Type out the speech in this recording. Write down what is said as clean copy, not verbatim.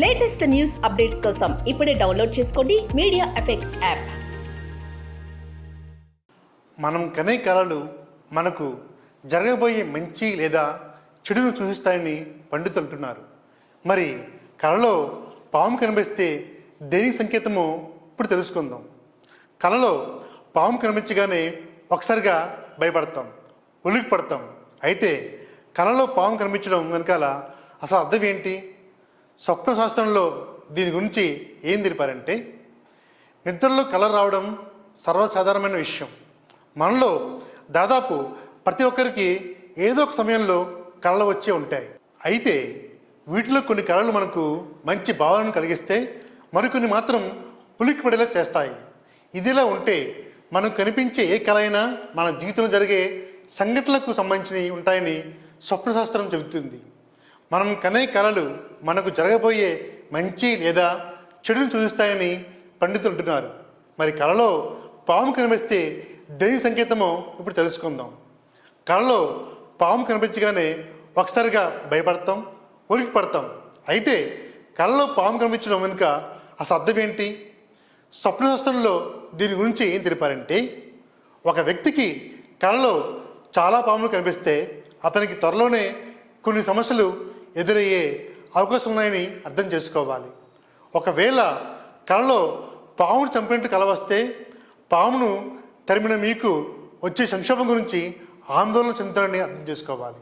Latest news updates కోసం ఇప్పుడే download చేసుకోండి మీడియా ఎఫెక్ట్స్ యాప్. మనం కనే కలలు మనకు జరగబోయే మంచి లేదా చెడును సూచిస్తాయని పండితులు అంటున్నారు. మరి కలలో పాము కనిపిస్తే దేనికి సంకేతమో ఇప్పుడు తెలుసుకుందాం. కలలో పాము కనిపించగానే ఒకసారిగా భయపడతాం, ఉలికి పడతాం. అయితే కలలో పాము కనిపించడం వెనకాల అసలు అర్థం ఏంటి? స్వప్న శాస్త్రంలో దీని గురించి ఏం తెలిపారంటే, నిద్రలో కళ రావడం సర్వసాధారణమైన విషయం. మనలో దాదాపు ప్రతి ఒక్కరికి ఏదో ఒక సమయంలో కళలు వచ్చే ఉంటాయి. అయితే వీటిలో కొన్ని కళలు మనకు మంచి భావనను కలిగిస్తే, మరికొన్ని మాత్రం ఉలిక్కి పడేలా చేస్తాయి. ఇదిలా ఉంటే మనకు కనిపించే ఏ కళ అయినా మన జీవితంలో జరిగే సంఘటనలకు సంబంధించినవి ఉంటాయని స్వప్నశాస్త్రం చెబుతుంది. మనం కనే కళలు మనకు జరగబోయే మంచి లేదా చెడును సూచిస్తాయని పండితులు అంటున్నారు. మరి కళలో పాము కనిపిస్తే దేని సంకేతమో ఇప్పుడు తెలుసుకుందాం. కళలో పాము కనిపించగానే ఒకసారిగా భయపడతాం, ఉలికి పడతాం. అయితే కళలో పాము కనిపించడం వెనుక అసలు అర్థం ఏంటి? స్వప్నశాస్త్రంలో దీని గురించి ఏం తెలిపారంటే, ఒక వ్యక్తికి కళలో చాలా పాములు కనిపిస్తే అతనికి త్వరలోనే కొన్ని సమస్యలు ఎదురయ్యే అవకాశం ఉన్నాయని అర్థం చేసుకోవాలి. ఒకవేళ కళలో పామును చంపినట్టు కల వస్తే, పామును తరిమిన మీకు వచ్చే సంక్షోభం గురించి ఆందోళన చెందుతారని అర్థం చేసుకోవాలి.